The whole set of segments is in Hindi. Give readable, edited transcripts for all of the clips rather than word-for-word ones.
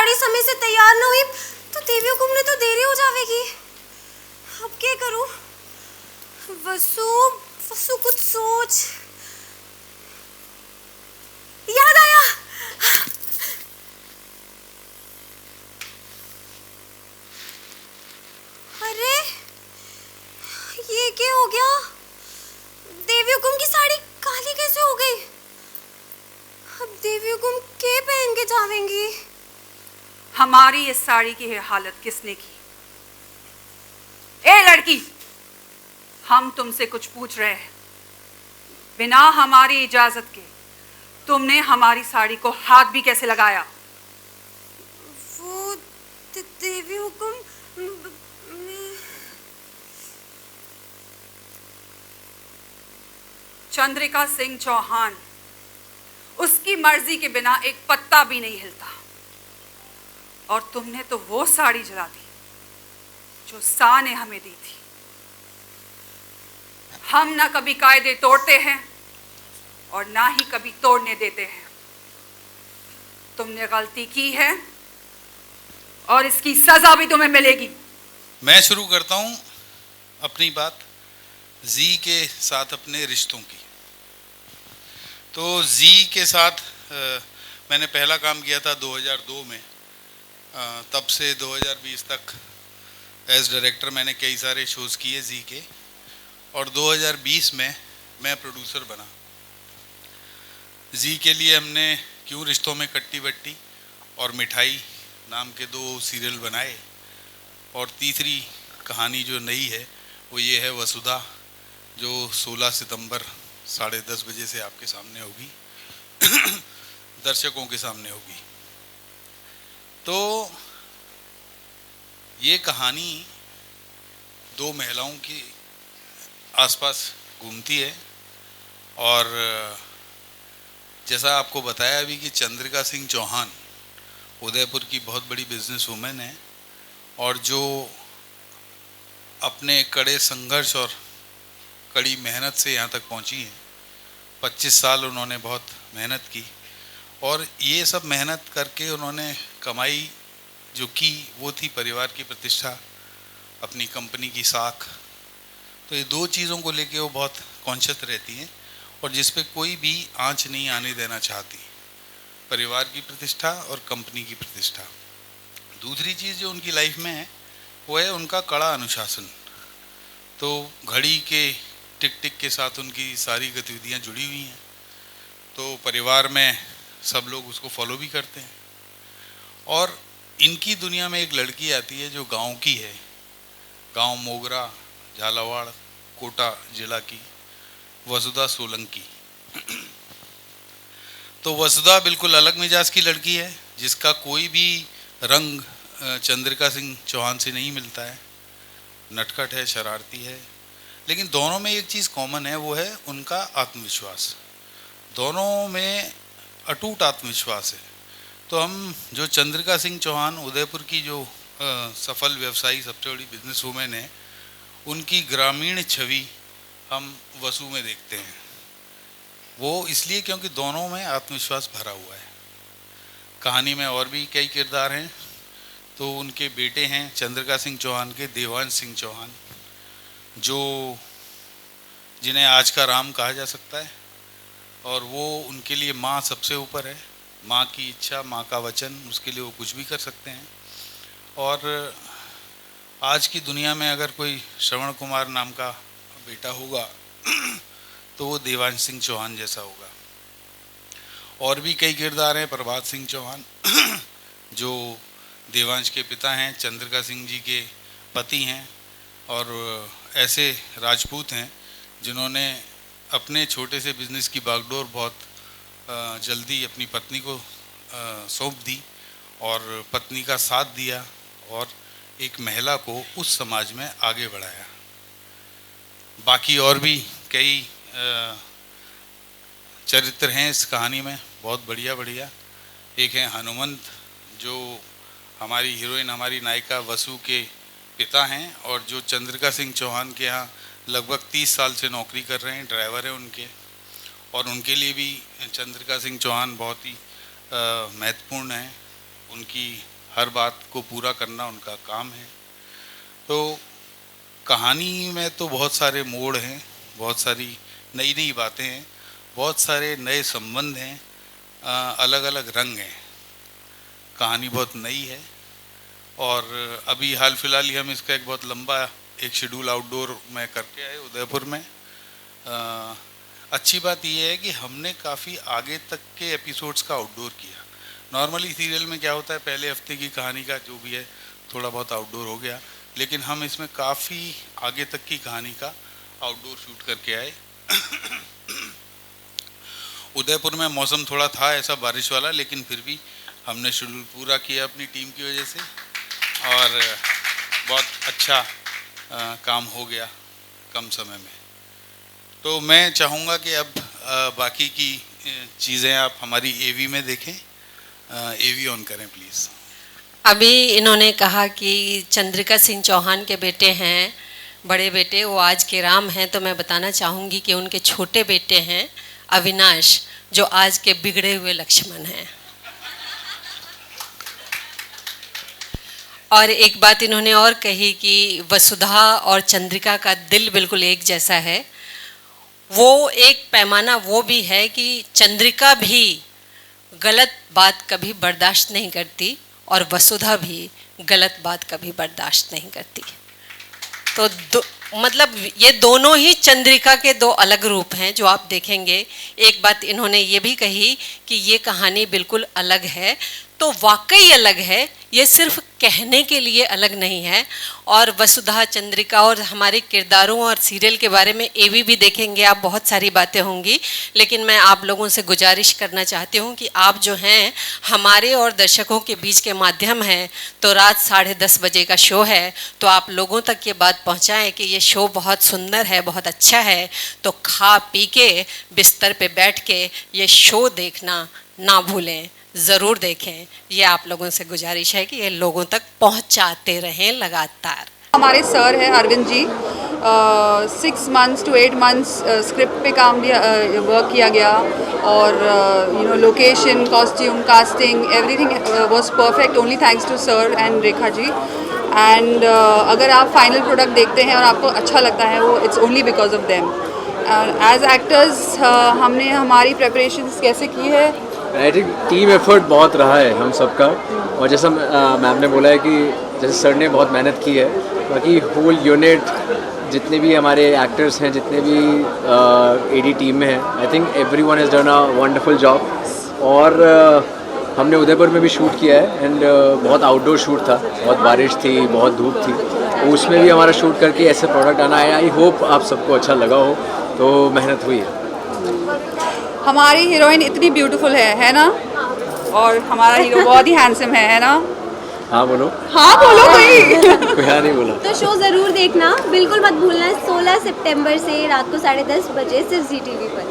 साड़ी समय से तैयार न हुई तो देवी हुकुम ने तो देरी हो जाएगी। अब क्या करूं? वसु वसु कुछ सोच। याद आया। अरे ये क्या हो गया? देवी हुकुम की साड़ी काली कैसे हो गई? अब देवी हुकुम के पहन के जावेंगी? हमारी इस साड़ी की हालत किसने की? ए लड़की, हम तुमसे कुछ पूछ रहे हैं। बिना हमारी इजाजत के तुमने हमारी साड़ी को हाथ भी कैसे लगाया? वो देवी हुकुम चंद्रिका सिंह चौहान, उसकी मर्जी के बिना एक पत्ता भी नहीं हिलता। और तुमने तो वो साड़ी जला दी जो सा ने हमें दी थी। हम ना कभी कायदे तोड़ते हैं और ना ही कभी तोड़ने देते हैं। तुमने गलती की है और इसकी सजा भी तुम्हें मिलेगी। मैं शुरू करता हूं अपनी बात जी के साथ अपने रिश्तों की। तो जी के साथ मैंने पहला काम किया था 2002 में। तब से 2020 तक एज डायरेक्टर मैंने कई सारे शोज़ किए जी के, और 2020 में मैं प्रोड्यूसर बना। जी के लिए हमने क्यों रिश्तों में कट्टी बट्टी और मिठाई नाम के 2 सीरियल बनाए, और तीसरी कहानी जो नई है वो ये है वसुधा, जो 16 सितंबर 10:30 बजे से आपके सामने होगी दर्शकों के सामने होगी। तो ये कहानी 2 महिलाओं की आसपास घूमती है, और जैसा आपको बताया अभी कि चंद्रिका सिंह चौहान उदयपुर की बहुत बड़ी बिजनेस वूमेन है, और जो अपने कड़े संघर्ष और कड़ी मेहनत से यहाँ तक पहुँची है। 25 साल उन्होंने बहुत मेहनत की, और ये सब मेहनत करके उन्होंने कमाई जो की वो थी परिवार की प्रतिष्ठा, अपनी कंपनी की साख। तो ये 2 चीज़ों को लेके वो बहुत कॉन्शियस रहती हैं, और जिस पे कोई भी आंच नहीं आने देना चाहती, परिवार की प्रतिष्ठा और कंपनी की प्रतिष्ठा। दूसरी चीज़ जो उनकी लाइफ में है वो है उनका कड़ा अनुशासन। तो घड़ी के टिक टिक के साथ उनकी सारी गतिविधियां जुड़ी हुई हैं, तो परिवार में सब लोग उसको फॉलो भी करते हैं। और इनकी दुनिया में एक लड़की आती है जो गांव की है, गांव मोगरा झालावाड़ कोटा जिला की, वसुधा सोलंकी। तो वसुधा बिल्कुल अलग मिजाज की लड़की है, जिसका कोई भी रंग चंद्रिका सिंह चौहान से नहीं मिलता है। नटखट है, शरारती है, लेकिन दोनों में एक चीज़ कॉमन है, वो है उनका आत्मविश्वास। दोनों में अटूट आत्मविश्वास है। तो हम जो चंद्रिका सिंह चौहान उदयपुर की जो सफल व्यवसायी सबसे बड़ी बिजनेस वूमेन है, उनकी ग्रामीण छवि हम वसु में देखते हैं। वो इसलिए क्योंकि दोनों में आत्मविश्वास भरा हुआ है। कहानी में और भी कई किरदार हैं। तो उनके बेटे हैं चंद्रिका सिंह चौहान के देवांश सिंह चौहान, जो जिन्हें आज का राम कहा जा सकता है, और वो उनके लिए माँ सबसे ऊपर है। माँ की इच्छा, माँ का वचन, उसके लिए वो कुछ भी कर सकते हैं। और आज की दुनिया में अगर कोई श्रवण कुमार नाम का बेटा होगा तो वो देवांश सिंह चौहान जैसा होगा। और भी कई किरदार हैं। प्रभात सिंह चौहान जो देवांश के पिता हैं, चंद्रिका सिंह जी के पति हैं, और ऐसे राजपूत हैं जिन्होंने अपने छोटे से बिजनेस की बागडोर बहुत जल्दी अपनी पत्नी को सौंप दी, और पत्नी का साथ दिया, और एक महिला को उस समाज में आगे बढ़ाया। बाकी और भी कई चरित्र हैं इस कहानी में, बहुत बढ़िया बढ़िया। एक है हनुमंत, जो हमारी हीरोइन, हमारी नायिका वसु के पिता हैं, और जो चंद्रिका सिंह चौहान के यहाँ लगभग 30 साल से नौकरी कर रहे हैं, ड्राइवर हैं उनके। और उनके लिए भी चंद्रिका सिंह चौहान बहुत ही महत्वपूर्ण हैं। उनकी हर बात को पूरा करना उनका काम है। तो कहानी में तो बहुत सारे मोड़ हैं, बहुत सारी नई नई बातें हैं, बहुत सारे नए संबंध हैं, अलग अलग रंग हैं। कहानी बहुत नई है और अभी हाल फिलहाल ही हम इसका एक बहुत लंबा एक शेड्यूल आउटडोर में करके आए उदयपुर में। अच्छी बात यह है कि हमने काफ़ी आगे तक के एपिसोड्स का आउटडोर किया। नॉर्मली सीरियल में क्या होता है, पहले हफ्ते की कहानी का जो भी है थोड़ा बहुत आउटडोर हो गया, लेकिन हम इसमें काफ़ी आगे तक की कहानी का आउटडोर शूट करके आए। उदयपुर में मौसम थोड़ा था ऐसा बारिश वाला, लेकिन फिर भी हमने शेड्यूल पूरा किया अपनी टीम की वजह से और बहुत अच्छा काम हो गया कम समय में। तो मैं चाहूँगा कि अब बाकी की चीज़ें आप हमारी एवी में देखें। एवी ऑन करें प्लीज़। अभी इन्होंने कहा कि चंद्रिका सिंह चौहान के बेटे हैं, बड़े बेटे वो आज के राम हैं, तो मैं बताना चाहूँगी कि उनके छोटे बेटे हैं अविनाश, जो आज के बिगड़े हुए लक्ष्मण हैं। और एक बात इन्होंने और कही कि वसुधा और चंद्रिका का दिल बिल्कुल एक जैसा है। वो एक पैमाना वो भी है कि चंद्रिका भी गलत बात कभी बर्दाश्त नहीं करती और वसुधा भी गलत बात कभी बर्दाश्त नहीं करती। तो मतलब ये दोनों ही चंद्रिका के दो अलग रूप हैं जो आप देखेंगे। एक बात इन्होंने ये भी कही कि ये कहानी बिल्कुल अलग है, तो वाकई अलग है, ये सिर्फ कहने के लिए अलग नहीं है। और वसुधा, चंद्रिका और हमारे किरदारों और सीरियल के बारे में एवी भी देखेंगे आप, बहुत सारी बातें होंगी। लेकिन मैं आप लोगों से गुजारिश करना चाहती हूँ कि आप जो हैं हमारे और दर्शकों के बीच के माध्यम हैं, तो रात 10:30 बजे का शो है, तो आप लोगों तक ये बात पहुँचाएँ कि ये शो बहुत सुंदर है, बहुत अच्छा है। तो खा पी के बिस्तर पे बैठ के ये शो देखना ना भूलें, ज़रूर देखें। ये आप लोगों से गुजारिश है कि ये लोगों तक पहुंचाते रहें लगातार। हमारे सर हैं Arvind ji, 6 months to 8 months script पे काम दिया, वर्क किया गया और location, costume, casting, everything was perfect, only thanks to sir and Rekha ji. And अगर आप फाइनल प्रोडक्ट देखते हैं और आपको अच्छा लगता है, वो it's only because of them. As actors हमने हमारी प्रेपरेशंस कैसे की है? आई थिंक टीम एफर्ट बहुत रहा है हम सबका, और जैसा मैम ने बोला है कि जैसे सर ने बहुत मेहनत की है, बाकी होल यूनिट जितने भी हमारे एक्टर्स हैं, जितने भी एडी टीम में हैं, I think everyone has done a wonderful job. और हमने उदयपुर में भी शूट किया है एंड बहुत आउटडोर शूट था, बहुत बारिश थी, बहुत धूप थी, तो उसमें भी हमारा शूट करके ऐसे प्रोडक्ट आना है। आई होप आप सबको अच्छा लगा हो, तो मेहनत हुई है। हमारी हीरोइन इतनी ब्यूटीफुल है ना? और हमारा हीरो बहुत ही हैंडसम है ना? हाँ बोलो। हाँ बोलो कोई। कोई हाँ नहीं बोला। तो शो ज़रूर देखना, बिल्कुल मत भूलना। 16 सितंबर से रात को 10:30 बजे सिर्फ ZTV पर।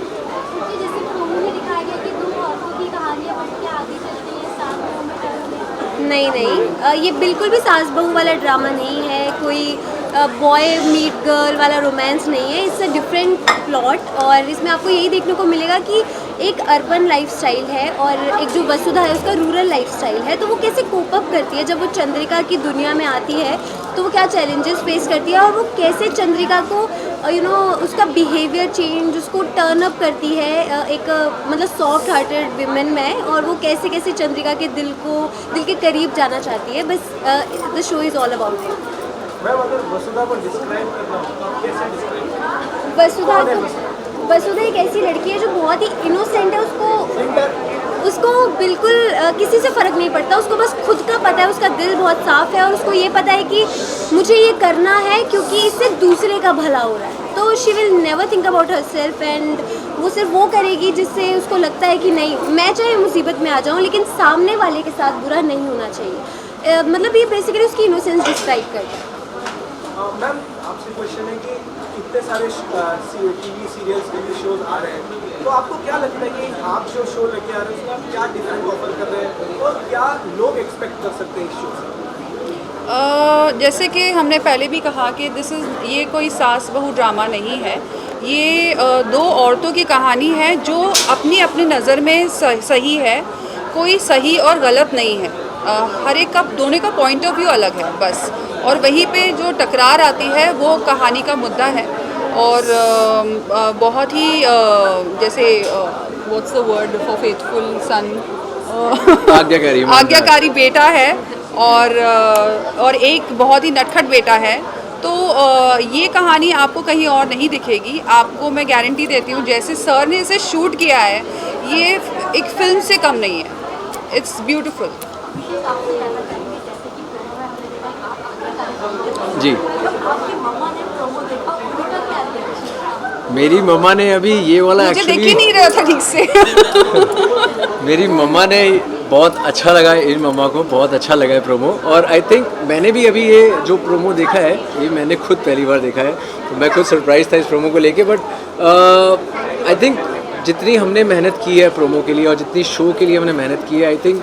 जैसे प्रोमो में दिखाया गया कि 2 औरतों की कहानियाँ बढ़ के आगे चलती है, सास बहू में टर्न। नहीं, ये बिल्कुल भी सास बहू वाला ड्रामा नहीं है, कोई बॉय मीट गर्ल वाला रोमांस नहीं है। इट्स अ डिफरेंट प्लॉट और इसमें आपको यही देखने को मिलेगा कि एक अर्बन लाइफस्टाइल है और एक जो वसुधा है उसका रूरल लाइफस्टाइल है। तो वो कैसे कोप अप करती है जब वो चंद्रिका की दुनिया में आती है, तो वो क्या चैलेंजेस फेस करती है और वो कैसे चंद्रिका को उसका बिहेवियर चेंज, उसको टर्न अप करती है एक मतलब सॉफ्ट हार्टेड विमेन में, और वो कैसे कैसे चंद्रिका के दिल के करीब जाना चाहती है। बस the show is all about it. Vasudha को डिस्क्राइब करना कैसे डिस्क्राइब? वसुधा एक ऐसी लड़की है जो बहुत ही इनोसेंट है। उसको बिल्कुल किसी से फ़र्क नहीं पड़ता, उसको बस खुद का पता है, उसका दिल बहुत साफ़ है और उसको ये पता है कि मुझे ये करना है क्योंकि इससे दूसरे का भला हो रहा है। तो she will never think about her self and वो सिर्फ वो करेगी जिससे उसको लगता है कि नहीं, मैं चाहे मुसीबत में आ जाऊँ लेकिन सामने वाले के साथ बुरा नहीं होना चाहिए। मतलब ये बेसिकली उसकी इनोसेंस डिस्क्राइब करता है। मैम आपसे क्वेश्चन है कि इतने सारे टीवी सीरियल्स टीवी शोज आ रहे हैं, तो आपको क्या लगता है कि आप जो शो लेके आ रहे हैं उसमें आप क्या डिफरेंट ऑफर कर रहे हैं और क्या लोग एक्सपेक्ट कर सकते हैं इस शो से? जैसे कि हमने पहले भी कहा कि ये कोई सास बहू ड्रामा नहीं है, ये 2 औरतों की कहानी है जो अपनी अपनी नज़र में सही है, कोई सही और गलत नहीं है। हर एक का दोनों का पॉइंट ऑफ व्यू अलग है बस, और वहीं पे जो टकरार आती है वो कहानी का मुद्दा है। और बहुत ही जैसे what's the word for faithful son, आज्ञाकारी आज्ञाकारी बेटा है, और एक बहुत ही नटखट बेटा है। तो ये कहानी आपको कहीं और नहीं दिखेगी। आपको मैं गारंटी देती हूँ, जैसे सर ने इसे शूट किया है, ये एक फिल्म से कम नहीं है। It's beautiful. जी, मेरी मम्मा ने अभी ये वाला मुझे देख ही एक्चुअली नहीं रहा था ठीक से। मेरी मम्मा ने बहुत अच्छा लगा, इन मम्मा को बहुत अच्छा लगा है प्रोमो। और आई थिंक मैंने भी अभी ये जो प्रोमो देखा है, ये मैंने खुद पहली बार देखा है, तो मैं खुद सरप्राइज था इस प्रोमो को लेके। बट आई थिंक जितनी हमने मेहनत की है प्रोमो के लिए और जितनी शो के लिए हमने मेहनत की है, आई थिंक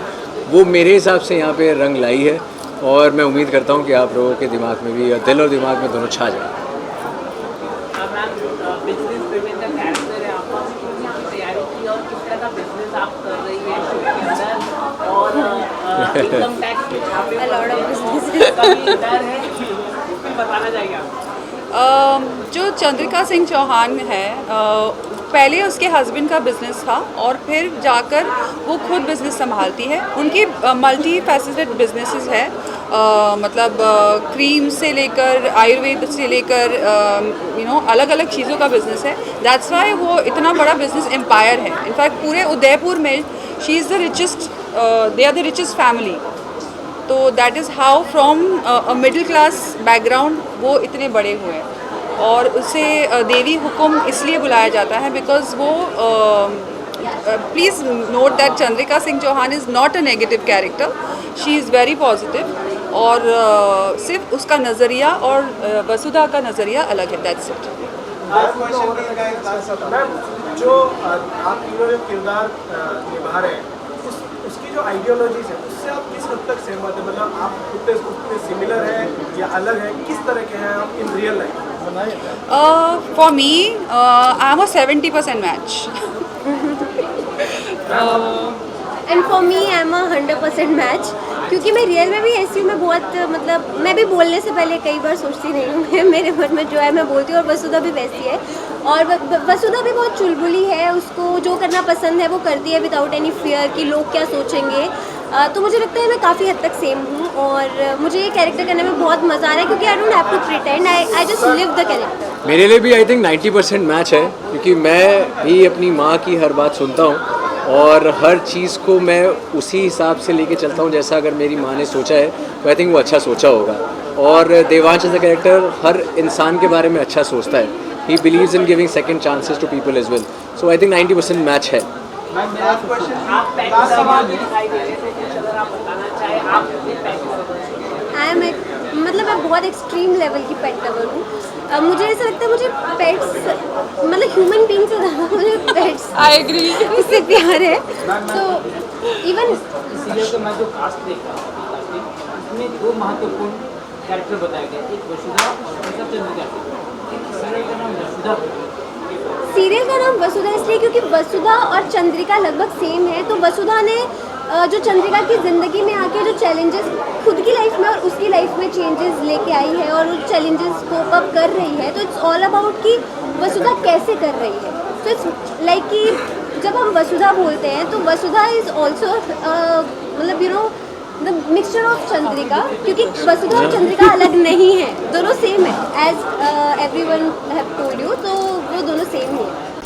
वो मेरे हिसाब से यहाँ पे रंग लाई है। और मैं उम्मीद करता हूँ कि आप लोगों के दिमाग में भी, दिल और दिमाग में दोनों छा जाए। बिजनेस पेमेंट का कैरेक्टर है, आपको तैयारी की और किस तरह का बिजनेस आप कर रही है शो के अंदर, और इनकम टैक्स में छापे कभी डर है, कुछ बताना चाहिए आप। जो चंद्रिका सिंह चौहान है, पहले उसके हस्बैंड का बिज़नेस था और फिर जाकर वो खुद बिज़नेस संभालती है। उनकी मल्टी फैसेटेड बिजनेसेस है, मतलब क्रीम से लेकर आयुर्वेद से लेकर अलग अलग चीज़ों का बिज़नेस है। दैट्स वाई वो इतना बड़ा बिज़नेस एम्पायर है। इनफैक्ट पूरे उदयपुर में she is the richest, they are the richest family. तो that is how from a middle class background वो इतने बड़े हुए। और उसे देवी हुकुम इसलिए बुलाया जाता है बिकॉज वो, please note that Chandrika Singh Chauhan is not a negative character, she is very positive. और सिर्फ उसका नज़रिया और वसुधा का नज़रिया अलग है, दैट्स इट। मैम, जो आप तीनों जो किरदार निभा रहे हैं, उसकी जो आइडियोलॉजीज है उससे आप किस हद तक सहमत हैं? मतलब आप उतने सिमिलर है या अलग है, किस तरह के हैं आप in real life? For me, I'm a 70% match. And for me I am 100% match, क्योंकि मैं रियल में भी ऐसी हूँ। मैं बहुत, मतलब मैं भी बोलने से पहले कई बार सोचती नहीं हूँ। मेरे मन में जो है मैं बोलती हूँ। और वसुधा भी वैसी है, और वसुधा भी बहुत चुलबुली है। उसको जो करना पसंद है वो करती है विदाउट एनी फियर कि लोग क्या सोचेंगे। तो मुझे लगता है मैं काफ़ी हद तक सेम हूँ, और मुझे ये कैरेक्टर करने में बहुत मज़ा आ रहा है, क्योंकि I don't have to pretend, I just live the character. मेरे लिए भी आई थिंक 90% मैच है, क्योंकि मैं भी अपनी माँ की हर बात सुनता हूँ और हर चीज़ को मैं उसी हिसाब से लेके चलता हूँ जैसा अगर मेरी माँ ने सोचा है तो आई थिंक वो अच्छा सोचा होगा। और देवांश एज अ कैरेक्टर हर इंसान के बारे में अच्छा सोचता है। He believes in giving second chances to people as well. So I think 90% match है। आप पैकेज सवाल में दिखाई दे रहे थे, कुछ अगर आप बताना चाहे आप आई एम, मतलब मैं बहुत एक्सट्रीम लेवल की पेट लवर हूँ। मुझे ऐसा लगता है मुझे पेट्स, मतलब ह्यूमन बीइंग से ज़्यादा मुझे पेट्स, आई एग्री, उससे प्यार है। तो इवन सीरियल का मैं जो कास्ट देख रहा हूँ, इसमें दो महत्वपूर्ण कैरेक्टर बताए गए, एक वसुधा और दूसरा चंद्रिका। सीरियल का नाम वसुधा, सीरियल का नाम वसुधा इसलिए क्योंकि वसुधा और चंद्रिका लगभग सेम है। तो वसुधा ने जो चंद्रिका की ज़िंदगी में आके जो चैलेंजेस खुद की लाइफ में और उसकी लाइफ में चेंजेस लेके आई है और उस चैलेंजेस कोप अप कर रही है। तो इट्स ऑल अबाउट कि वसुधा कैसे कर रही है। तो इट्स लाइक कि जब हम वसुधा बोलते हैं तो वसुधा इज़ ऑल्सो मतलब द मिक्सचर ऑफ चंद्रिका, क्योंकि वसुधा और चंद्रिका अलग नहीं है, दोनों सेम है। As everyone have told you, तो वो दोनों सेम ही है।